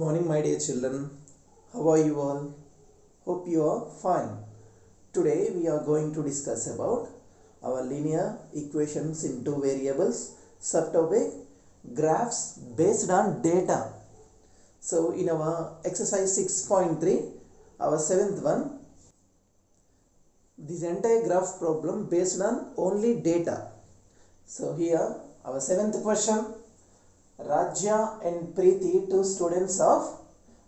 Morning, my dear children. How are you all? Hope you are fine. Today we are going to discuss about our linear equations in two variables, subtopic graphs based on data. So in our exercise 6.3, our seventh one, this entire graph problem based on only data. So here our seventh question, Rajya and Preeti, two students of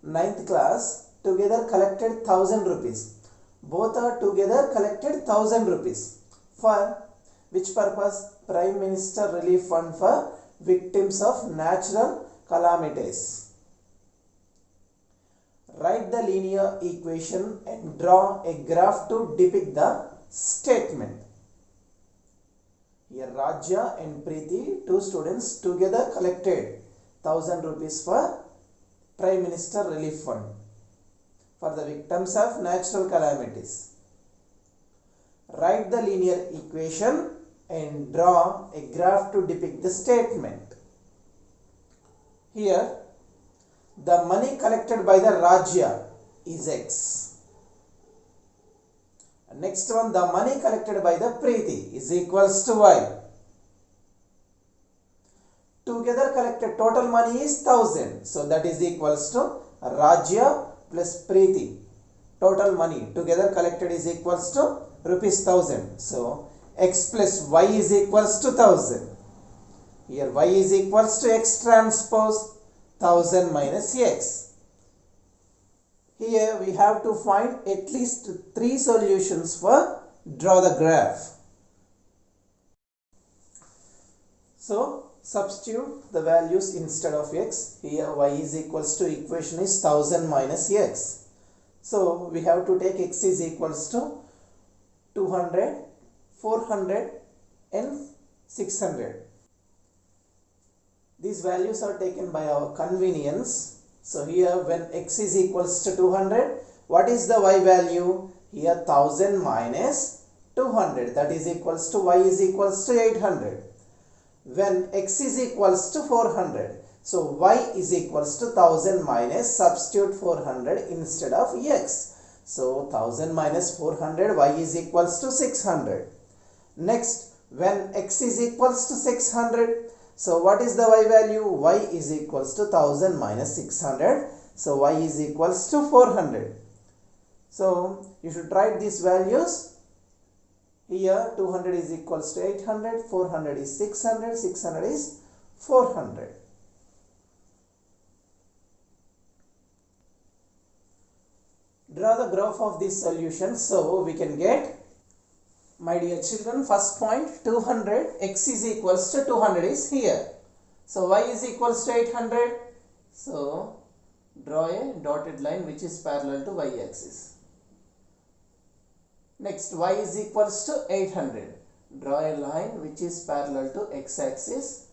9th class, together collected 1000 rupees. Both are together collected 1000 rupees. For which purpose? Prime Minister Relief Fund for victims of natural calamities. Write the linear equation and draw a graph to depict the statement. Here Rajya and Preeti, two students, together collected 1000 rupees for Prime Minister Relief Fund for the victims of natural calamities. Write the linear equation and draw a graph to depict the statement. Here the money collected by the Rajya is X. Next one, the money collected by the Preeti is equals to Y. Together collected total money is 1000. So that is equals to Rajya plus Preeti. Total money together collected is equals to rupees 1000. So X plus Y is equals to 1000. Here Y is equals to X transpose 1000 minus X. Here we have to find at least 3 solutions for draw the graph. So substitute the values instead of X. Here Y is equals to, equation is 1000 minus X. So we have to take X is equals to 200, 400 and 600. These values are taken by our convenience. So here when X is equals to 200, what is the Y value? Here 1000 minus 200, that is equals to Y is equals to 800. When X is equals to 400, so Y is equals to 1000 minus, substitute 400 instead of X. So 1000 minus 400, Y is equals to 600. Next, when X is equals to 600, so what is the Y value? Y is equals to 1000 minus 600. So Y is equals to 400. So you should write these values. Here 200 is equals to 800, 400 is 600, 600 is 400. Draw the graph of this solution so we can get. My dear children, first point 200, X is equals to 200 is here. So Y is equals to 800. So draw a dotted line which is parallel to Y axis. Next, Y is equals to 800. Draw a line which is parallel to X axis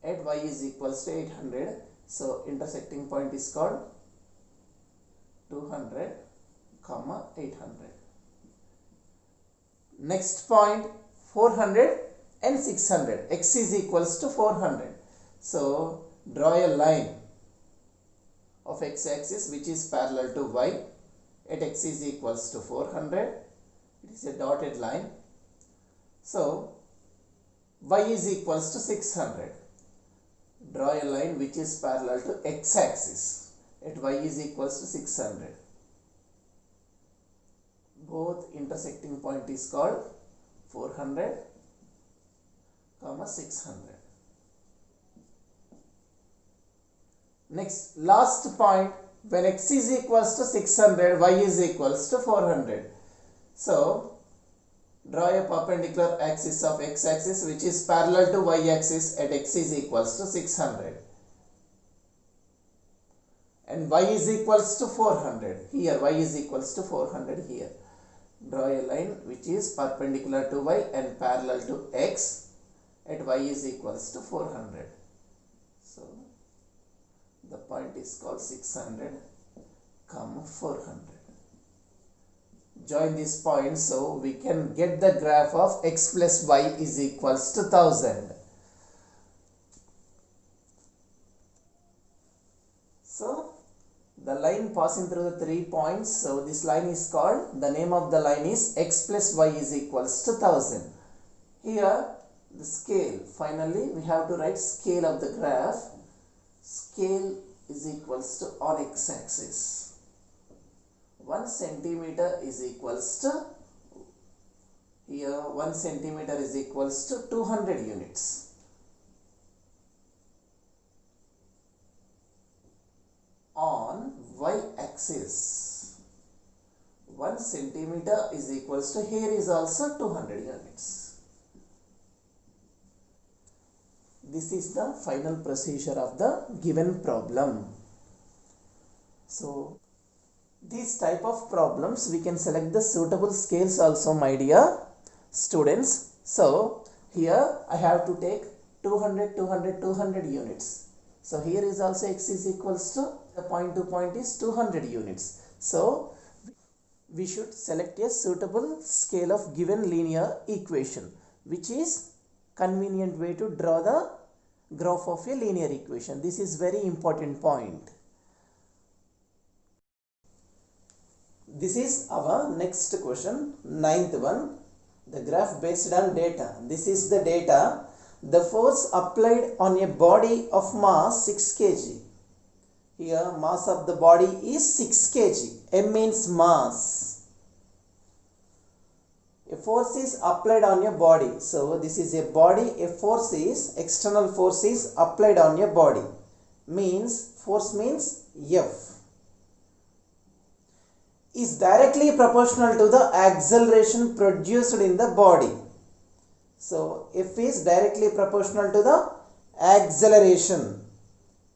at Y is equals to 800. So intersecting point is called 200, 800. Next point 400 and 600. X is equals to 400. So draw a line of X axis which is parallel to Y at X is equals to 400. It is a dotted line. So Y is equals to 600. Draw a line which is parallel to X axis at Y is equals to 600. Both intersecting point is called 400, 600. Next, last point, when X is equals to 600, Y is equals to 400. So draw a perpendicular axis of X axis which is parallel to Y axis at X is equals to 600. And Y is equals to 400. Here Y is equals to 400 here. Draw a line which is perpendicular to Y and parallel to X at Y is equals to 400. So the point is called 600, 400. Join this point so we can get the graph of X plus Y is equals to 1000. So passing through the 3 points. So this line is called, the name of the line is x plus y is equals to 1000. Here the scale, finally we have to write scale of the graph. Scale is equals to on x axis. 1 centimeter is equals to, here 1 centimeter is equals to 200 units. On y axis, 1 centimeter is equals to, here is also 200 units. This is the final procedure of the given problem. So these type of problems we can select the suitable scales also, my dear students. So here I have to take 200 units. So here is also x is equals to, the point to point is 200 units. So we should select a suitable scale of given linear equation, which is convenient way to draw the graph of a linear equation. This is very important point. This is our next question, 9th one. The graph based on data. This is the data. The force applied on a body of mass 6 kg. Here mass of the body is 6 kg. M means mass. A force is applied on your body. So this is a body. A force is, external force is applied on your body. Means, force means F. Is directly proportional to the acceleration produced in the body. So F is directly proportional to the acceleration.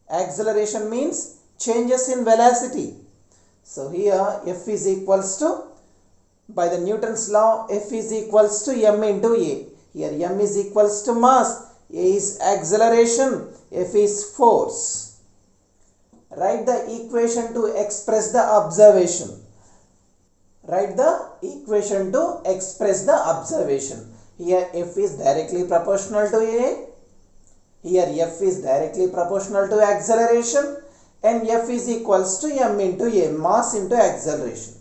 Acceleration means changes in velocity. So here F is equals to, by the Newton's law, F is equals to m into a. Here m is equals to mass, a is acceleration, F is force. Write the equation to express the observation. Write the equation to express the observation. Here F is directly proportional to a. Here F is directly proportional to acceleration, and F is equals to m into a, mass into acceleration.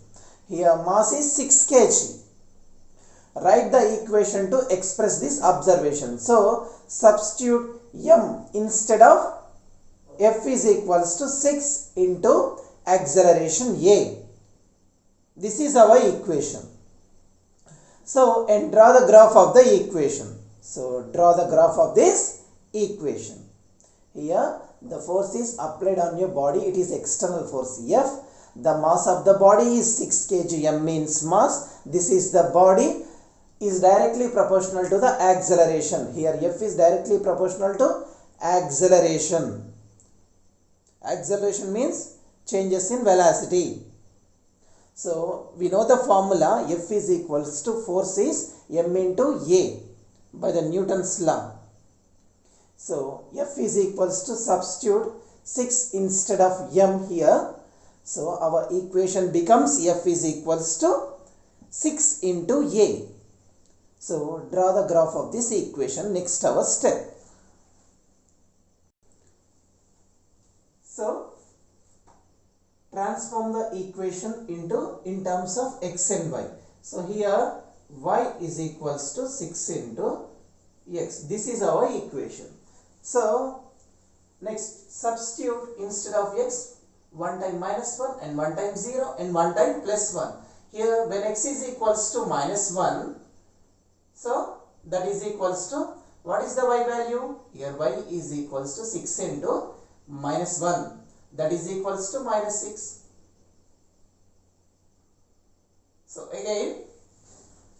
Here mass is 6 kg. Write the equation to express this observation. So substitute m instead of F is equals to 6 into acceleration a. This is our equation. So, and draw the graph of the equation. So, draw the graph of this equation. Here, the force is applied on your body. It is external force F. The mass of the body is 6 kg. M means mass. This is the body, is directly proportional to the acceleration. Here, F is directly proportional to acceleration. Acceleration means changes in velocity. So we know the formula, F is equals to, force is m into a by the Newton's law. So F is equals to, substitute 6 instead of m here. So our equation becomes F is equals to 6 into a. So draw the graph of this equation. Next our step. So transform the equation into, in terms of x and y. So here y is equals to 6 into x. This is our equation. So next, substitute instead of x, 1 time minus 1 and 1 time 0 and 1 time plus 1. Here when x is equals to minus 1, so that is equals to, what is the y value? Here y is equals to 6 into minus 1. That is equals to minus 6. So again,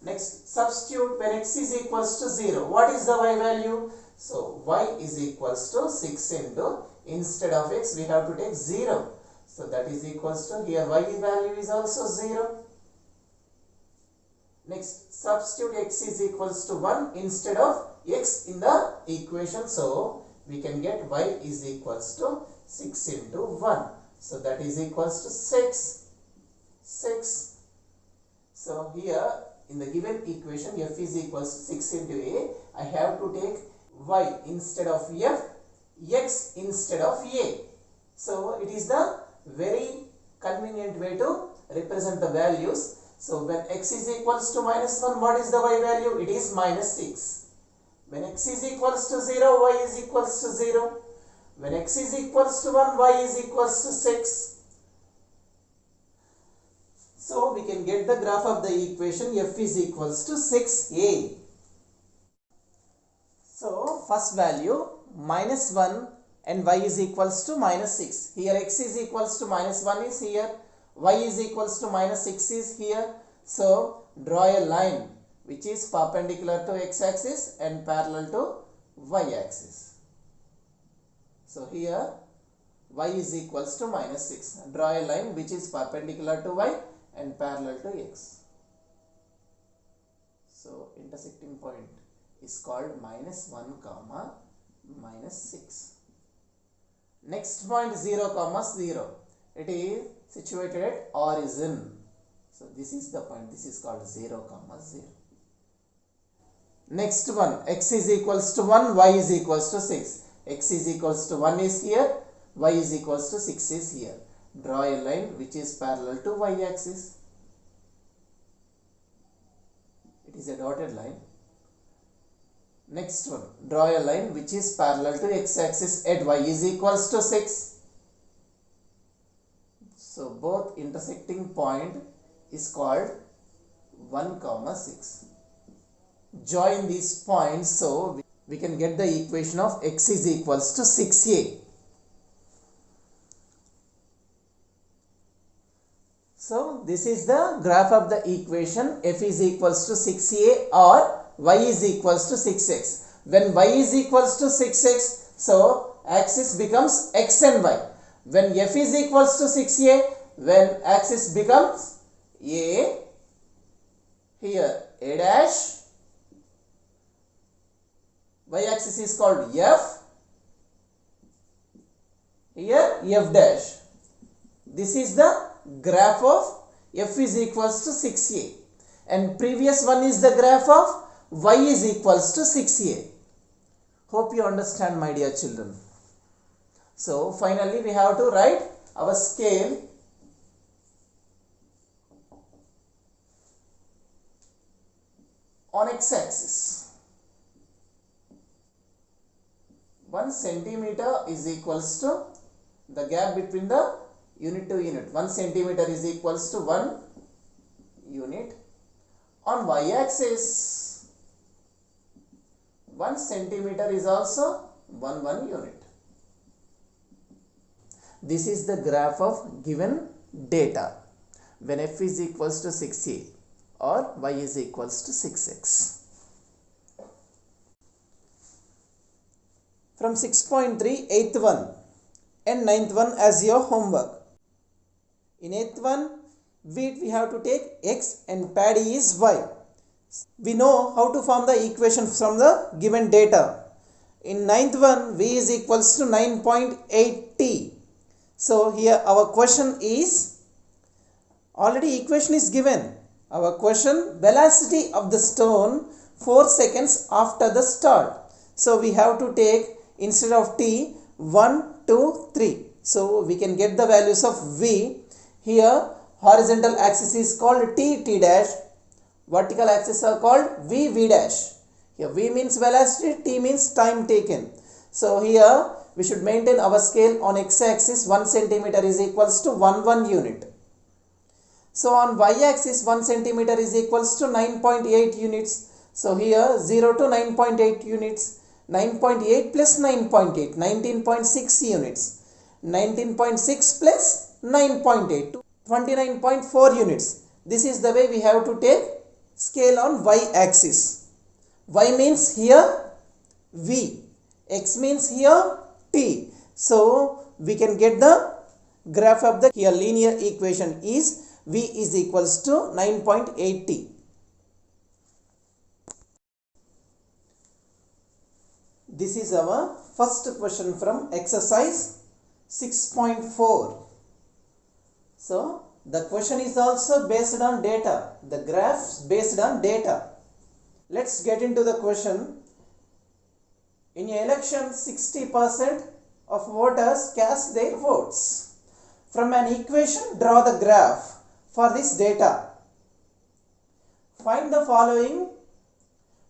next substitute when x is equals to 0. What is the y value? So y is equals to 6 into, instead of x we have to take 0. So that is equals to, here y value is also 0. Next, substitute x is equals to 1 instead of x in the equation. So we can get y is equals to 6 into 1. So that is equals to 6. So here in the given equation, f is equals to 6 into a. I have to take y instead of f, x instead of a. So it is the very convenient way to represent the values. So when x is equals to minus 1, what is the y value? It is minus 6. When x is equals to 0, y is equals to 0. When x is equals to 1, y is equals to 6. So we can get the graph of the equation f is equals to 6a. So first value minus 1 and y is equals to minus 6. Here x is equals to minus 1 is here, y is equals to minus 6 is here. So draw a line which is perpendicular to x axis and parallel to y axis. So here y is equals to minus 6. Draw a line which is perpendicular to y and parallel to x. So intersecting point is called minus 1 comma minus 6. Next point 0 comma 0. It is situated at origin. So this is the point. This is called 0 comma 0. Next one, x is equals to 1, y is equals to 6. X is equals to 1 is here, y is equals to 6 is here. Draw a line which is parallel to y axis. It is a dotted line. Next one, draw a line which is parallel to x axis at y is equals to 6. So both intersecting point is called 1 comma 6. Join these points, so we can get the equation of x is equals to 6a. So this is the graph of the equation f is equals to 6a or y is equals to 6x. When y is equals to 6x, so axis becomes x and y. When f is equals to 6a, when axis becomes a, here a dash, y axis is called f, here f dash. This is the graph of f is equals to 6a, and previous one is the graph of y is equals to 6a. Hope you understand, my dear children. So finally we have to write our scale. On x-axis, 1 centimeter is equals to the gap between the unit to unit. 1 centimeter is equals to 1 unit. On y-axis, 1 centimeter is also 1 unit. This is the graph of given data when f is equals to 6a or y is equals to 6x. From 6.3, 8th one and 9th one as your homework. In 8th one, we have to take x and pad is y. We know how to form the equation from the given data. In 9th one, v is equals to 9.8t. So here our question is, already equation is given. Our question, velocity of the stone 4 seconds after the start. So we have to take, instead of t, 1, 2, 3. So we can get the values of v. Here horizontal axis is called t dash. Vertical axis are called v dash. Here v means velocity, t means time taken. So here we should maintain our scale on x-axis. 1 centimeter is equals to 1 unit. So on y-axis 1 centimeter is equals to 9.8 units. So here 0 to 9.8 units. 9.8 plus 9.8, 19.6 units. 19.6 plus 9.8, 29.4 units. This is the way we have to take scale on y-axis. Y means here v, x means here t. So we can get the graph of the here linear equation is v is equals to 9.8t. This is our first question from exercise 6.4. So the question is also based on data. The graphs based on data. Let's get into the question. In an election, 60% of voters cast their votes. From an equation, draw the graph for this data. Find the following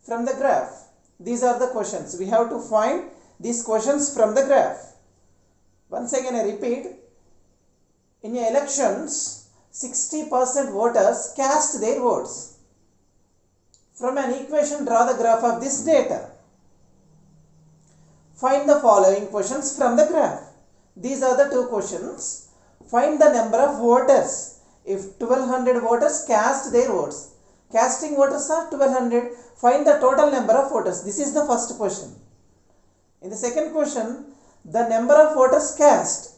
from the graph. These are the questions. We have to find these questions from the graph. Once again I repeat, in elections, 60% voters cast their votes. From an equation, draw the graph of this data. Find the following questions from the graph. These are the two questions. Find the number of voters. If 1200 voters cast their votes, casting voters are 1200. Find the total number of voters. This is the first question. In the second question, the number of voters cast.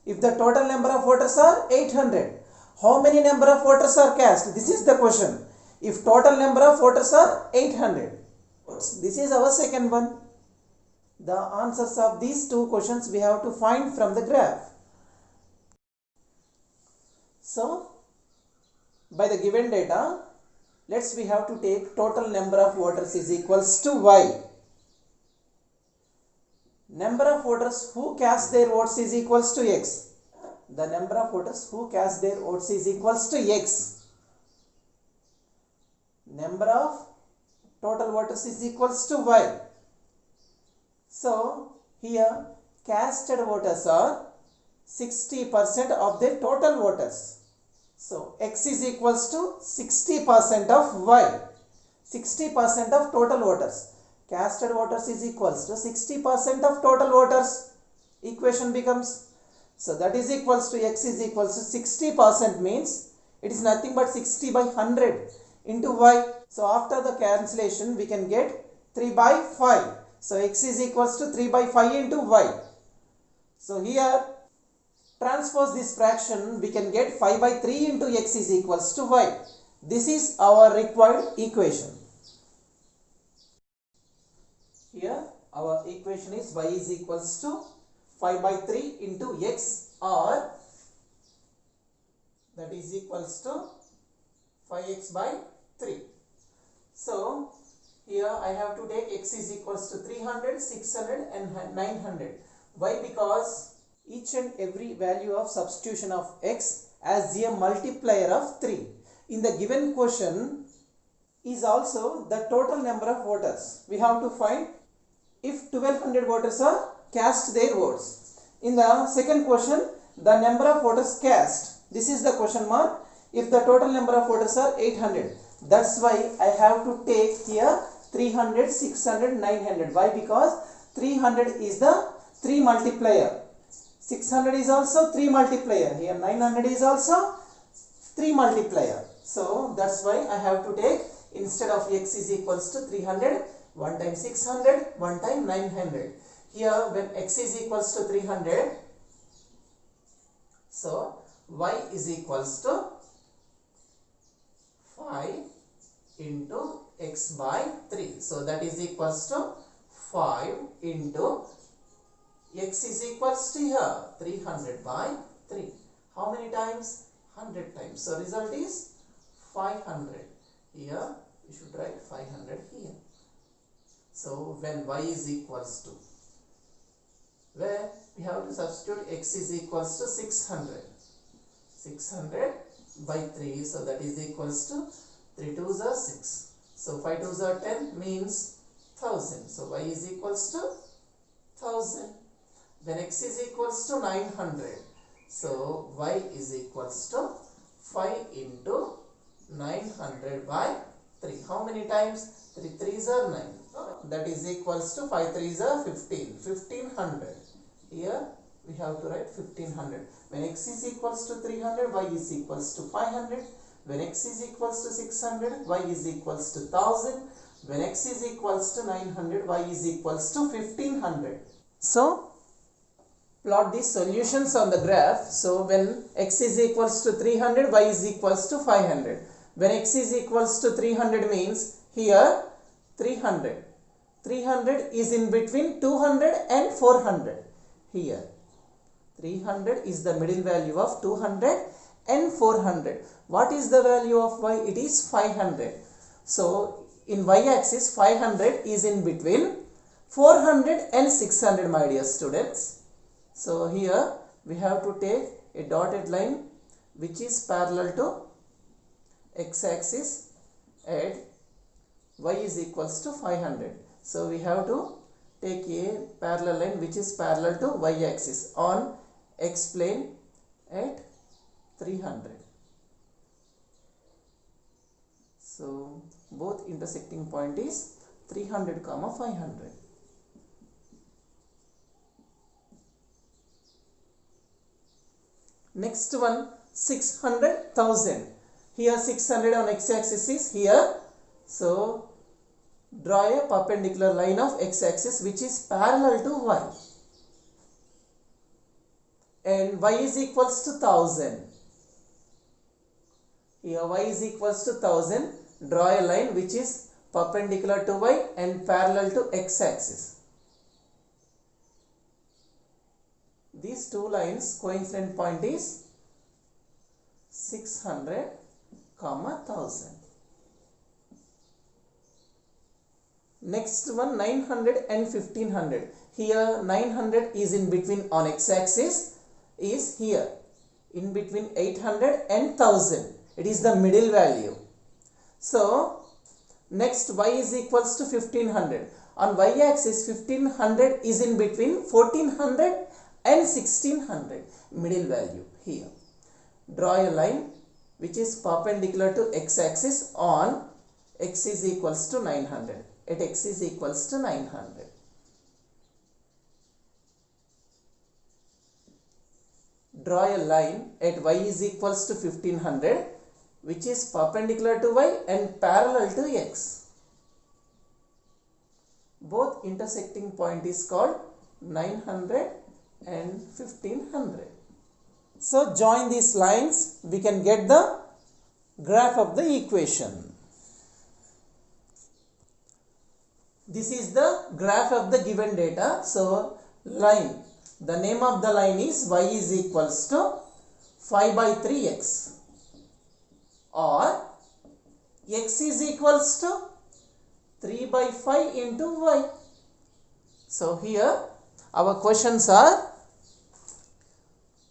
If the total number of voters are 800, how many number of voters are cast? This is the question. If total number of voters are 800. This is our second one. The answers of these two questions we have to find from the graph. So, by the given data, we have to take total number of voters is equals to y. Number of voters who cast their votes is equals to x. The number of voters who cast their votes is equals to x. Number of total voters is equals to y. So, here casted voters are 60% of the total voters. So, x is equals to 60% of y. 60% of total voters. Casted voters is equals to 60% of total voters. Equation becomes, so that is equals to x is equals to 60% means it is nothing but 60 by 100 into y. So, after the cancellation we can get 3 by 5. So, x is equals to 3 by 5 into y. So, here transpose this fraction, we can get 5 by 3 into x is equals to y. This is our required equation. Here our equation is y is equals to 5 by 3 into x, or that is equals to 5x by 3. So, here I have to take x is equals to 300, 600 and 900. Why? Because each and every value of substitution of x as a multiplier of 3 in the given question is also the total number of voters. We have to find if 1200 voters are cast their votes. In the second question, the number of voters cast. This is the question mark. If the total number of voters are 800. That's why I have to take here 300, 600, 900. Why? Because 300 is the 3 multiplier. 600 is also 3 multiplier. Here 900 is also 3 multiplier. So that's why I have to take, instead of x is equals to 300, 1 time 600, 1 time 900. Here when x is equals to 300, so y is equals to 5 into x by 3. So that is equals to 5 into x is equals to here 300 by 3. How many times? 100 times. So result is 500. Here we should write 500 here. So when y is equals to, where we have to substitute x is equals to 600. 600 by 3. So that is equals to 3 2s are 6. So 5 2s are 10 means 1000. So y is equals to 1000. When x is equals to 900, so y is equals to 5 into 900 by 3. How many times? 3 3s are 9. That is equals to 5 3s are 15. 1500. Here we have to write 1500. When x is equals to 300, y is equals to 500. When x is equals to 600, y is equals to 1000. When x is equals to 900, y is equals to 1500. So, plot these solutions on the graph. So, when x is equals to 300, y is equals to 500. When x is equals to 300 means here 300. 300 is in between 200 and 400. Here 300 is the middle value of 200 and 400. What is the value of y? It is 500. So, in y-axis 500 is in between 400 and 600, my dear students. So, here we have to take a dotted line which is parallel to x-axis at y is equals to 500. So we have to take a parallel line which is parallel to y-axis on x plane at 300. So both intersecting point is 300 comma 500. Next one, 600,000. Here 600 on x-axis is here. So draw a perpendicular line of x-axis which is parallel to y. And y is equals to 1000. Here y is equals to 1000. Draw a line which is perpendicular to y and parallel to x-axis. These two lines coincident point is 600 comma 1000. Next one, 900 and 1500. Here 900 is in between on x-axis, is here in between 800 and 1000. It is the middle value. So next y is equals to 1500. On y-axis 1500 is in between 1400 and 1600, middle value here. Draw a line which is perpendicular to x-axis on x is equals to 900. At x is equals to 900. Draw a line at y is equals to 1500 which is perpendicular to y and parallel to x. Both intersecting point is called 900 and 1500. So join these lines, we can get the graph of the equation. This is the graph of the given data. So line, the name of the line is y is equals to 5 by 3x, or x is equals to 3 by 5 into y. So here our questions are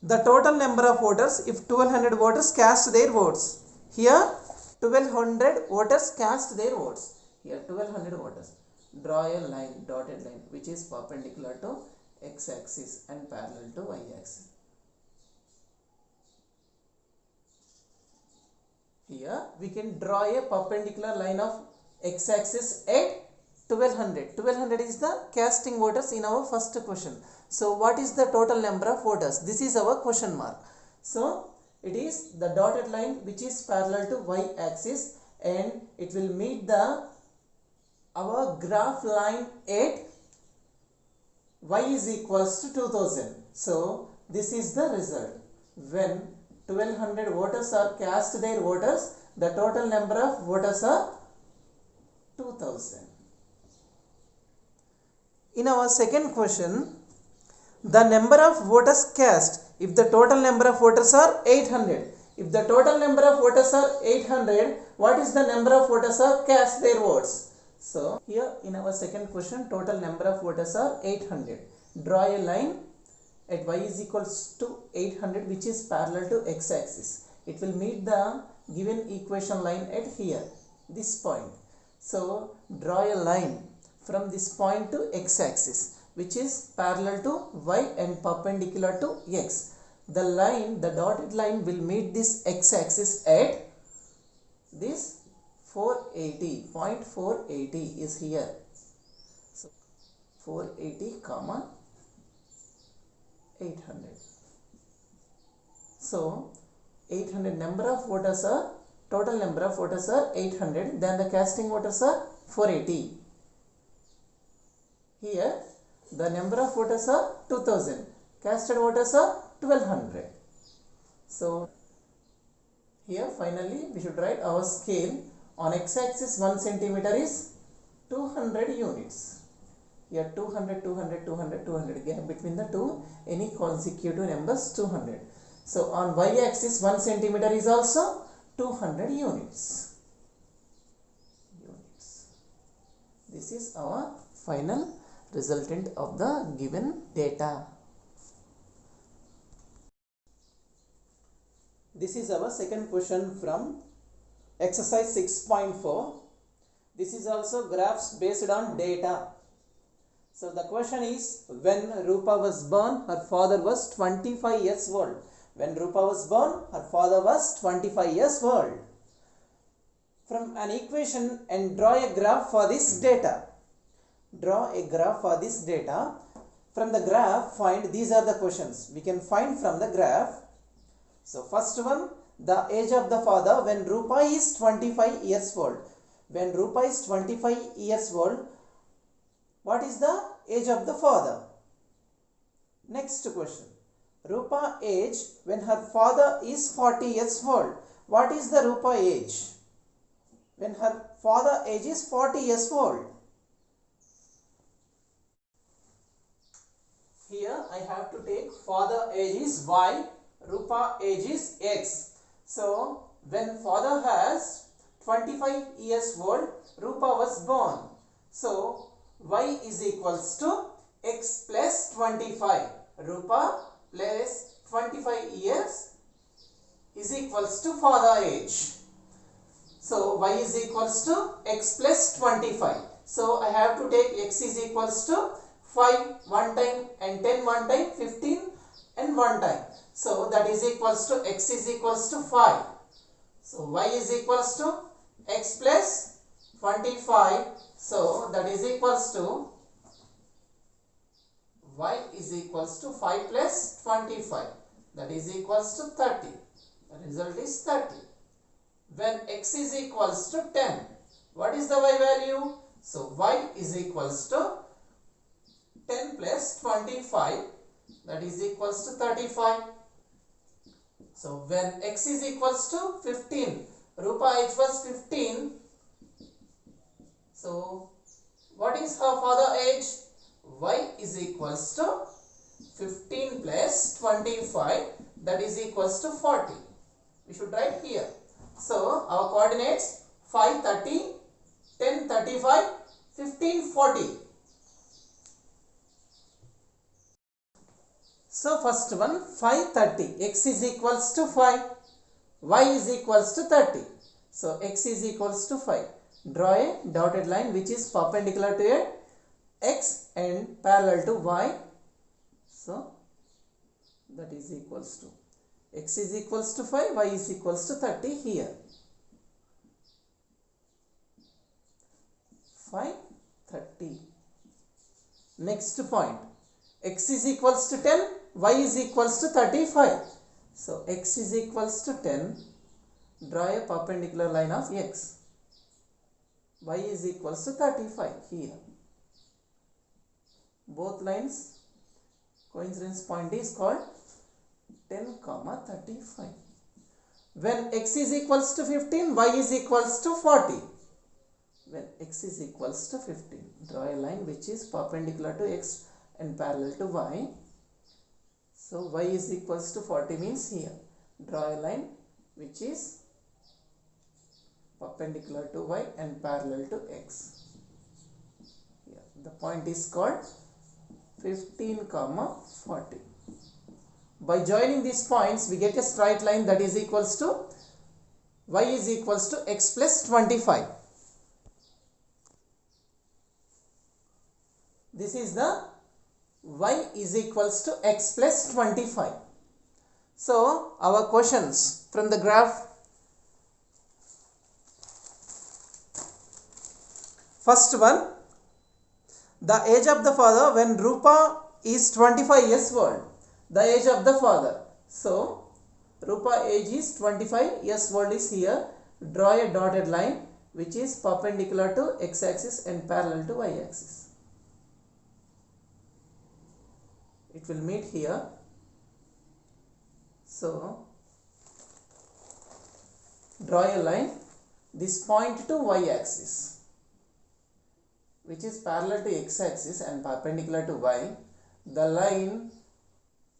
the total number of voters if 1200 voters cast their votes. Here 1200 voters cast their votes. Here 1200 voters. Draw a line, dotted line which is perpendicular to x-axis and parallel to y-axis. Here we can draw a perpendicular line of x-axis at 1200. 1200 is the casting voters in our first question. So what is the total number of voters? This is our question mark. So it is the dotted line which is parallel to y-axis and it will meet our graph line at y is equals to 2000. So this is the result. When 1200 voters are cast their voters, the total number of voters are 2000. In our second question, the number of voters cast, if the total number of voters are 800. If the total number of voters are 800, what is the number of voters are cast their votes? So here in our second question, total number of voters are 800. Draw a line at y is equals to 800 which is parallel to x-axis. It will meet the given equation line at here, this point. So draw a line from this point to x-axis which is parallel to y and perpendicular to x. The line, the dotted line will meet this x-axis at this 480, point 480 is here. So 480 comma 800. So 800 number of voters are, total number of voters are 800, then the casting voters are 480. Here the number of voters are 2000, casted voters are 1200. So here finally we should write our scale. On x-axis 1 centimeter is 200 units. Here 200, 200, 200, 200, gap between the two, any consecutive numbers 200. So on y-axis 1 centimeter is also 200 units. This is our final resultant of the given data. This is our second question from exercise 6.4. This is also graphs based on data. So the question is, when Rupa was born, her father was 25 years old. When Rupa was born, her father was 25 years old. From an equation and draw a graph for this data. Draw a graph for this data. From the graph, find, these are the questions we can find from the graph. So first one, the age of the father when Rupa is 25 years old. When Rupa is 25 years old, what is the age of the father? Next question, Rupa age when her father is 40 years old. What is the Rupa age when her father age is 40 years old? Here I have to take father age is Y, Rupa age is X. So when father has 25 years old, Rupa was born. So Y is equals to X plus 25. Rupa plus 25 years is equals to father age. So Y is equals to X plus 25. So I have to take X is equals to 5 one time and 10 one time, 15 and one time. So that is equals to X is equals to 5. So Y is equals to X plus 25. So that is equals to Y is equals to 5 plus 25. That is equals to 30. The result is 30. When X is equals to 10, what is the Y value? So Y is equals to 10 plus 25, that is equals to 35. So when X is equals to 15, Rupa age was 15. So what is her father age? Y is equals to 15 plus 25, that is equals to 40. We should write here. So our coordinates 5, 30, 10, 35, 15, 40. So first one, 5, 30. X is equals to 5. Y is equals to 30. So X is equals to 5. Draw a dotted line which is perpendicular to a X and parallel to Y. So that is equals to X is equals to 5, Y is equals to 30 here. 5, 30. Next point, X is equals to 10, Y is equals to 35. So X is equals to 10, draw a perpendicular line of X. Y is equals to 35 here. Both lines coincidence point is called 10, 35. When X is equals to 15, Y is equals to 40. When X is equals to 15, draw a line which is perpendicular to X and parallel to Y. So Y is equals to 40 means here draw a line which is perpendicular to Y and parallel to X. Here the point is called 15, 40. By joining these points we get a straight line that is equals to Y is equals to X plus 25. This is the Y is equals to X plus 25. So our questions from the graph. First one, the age of the father when Rupa is 25 years old. The age of the father. So Rupa age is 25 years old is here. Draw a dotted line which is perpendicular to X axis and parallel to Y axis. It will meet here. So draw a line, this point to Y axis which is parallel to X axis and perpendicular to Y. The line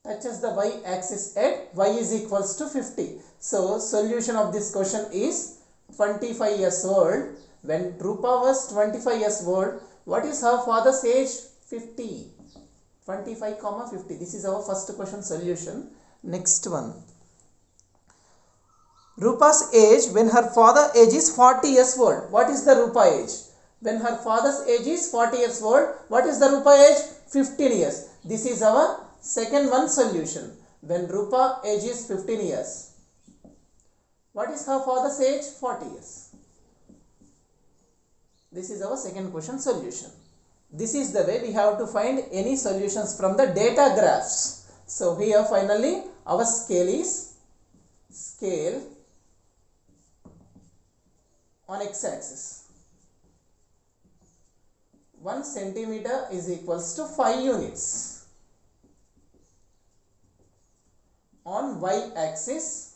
touches the Y axis at Y is equals to 50. So solution of this question is 25 years old. When Rupa was 25 years old, what is her father's age? 50. 25, 50. This is our first question solution. Next one. Rupa's age when her father age is 40 years old. What is the Rupa age? When her father's age is 40 years old, what is the Rupa age? 15 years. This is our second one solution. When Rupa age is 15 years, what is her father's age? 40 years. This is our second question solution. This is the way we have to find any solutions from the data graphs. So here finally our scale is scale on x-axis. 1 centimeter is equals to 5 units. On y-axis,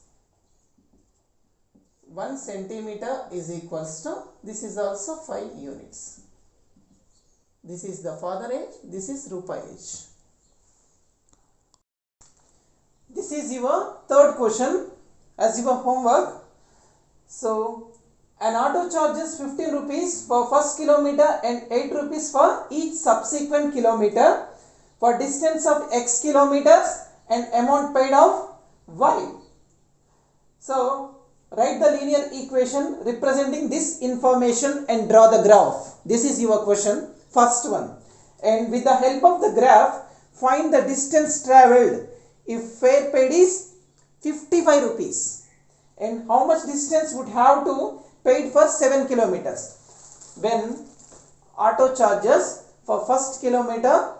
1 centimeter is equals to, this is also 5 units. This is the father age, this is Rupa age. This is your third question as your homework. So, an auto charges 15 rupees for first kilometer and 8 rupees for each subsequent kilometer for distance of x kilometers and amount paid of y. So, write the linear equation representing this information and draw the graph. This is your question, first one. And with the help of the graph, find the distance travelled if fare paid is 55 rupees. And how much distance would have to paid for 7 kilometers. When auto charges for first kilometer,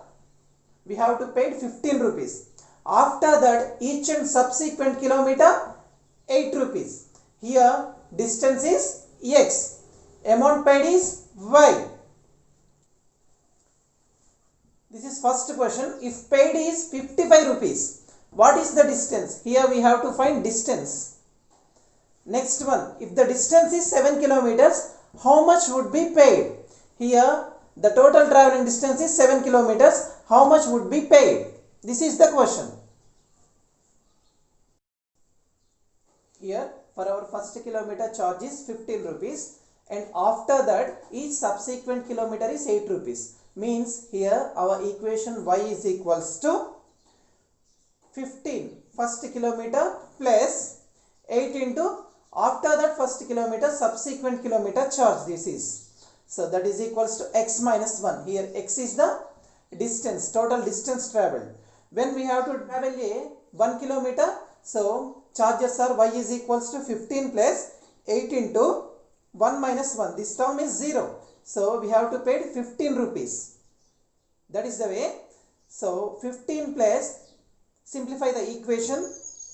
we have to pay 15 rupees. After that, each and subsequent kilometer, 8 rupees. Here, distance is x. Amount paid is y. This is first question. If paid is 55 rupees, what is the distance? Here we have to find distance. Next one, if the distance is 7 kilometers, how much would be paid? Here, the total traveling distance is 7 kilometers. How much would be paid? This is the question. Here, for our first kilometer charge is 15 rupees and after that, each subsequent kilometer is 8 rupees. Means here, our equation y is equals to 15 first kilometer plus 8 into after that first kilometer subsequent kilometer charge this is. So that is equals to x minus 1. Here x is the distance, total distance travelled. When we have to travel a 1 kilometer, so charges are y is equals to 15 plus 8 into 1 minus 1. This term is 0. So we have to pay 15 rupees. That is the way. So 15 plus, simplify the equation,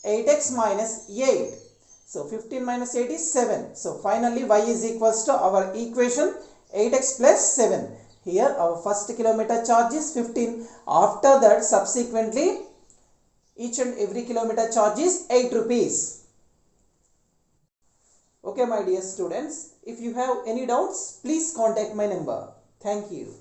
8x minus 8. So 15 minus 8 is 7. So finally y is equals to our equation 8x plus 7. Here our first kilometer charge is 15. After that subsequently each and every kilometer charge is 8 rupees. Okay my dear students, if you have any doubts, please contact my number. Thank you.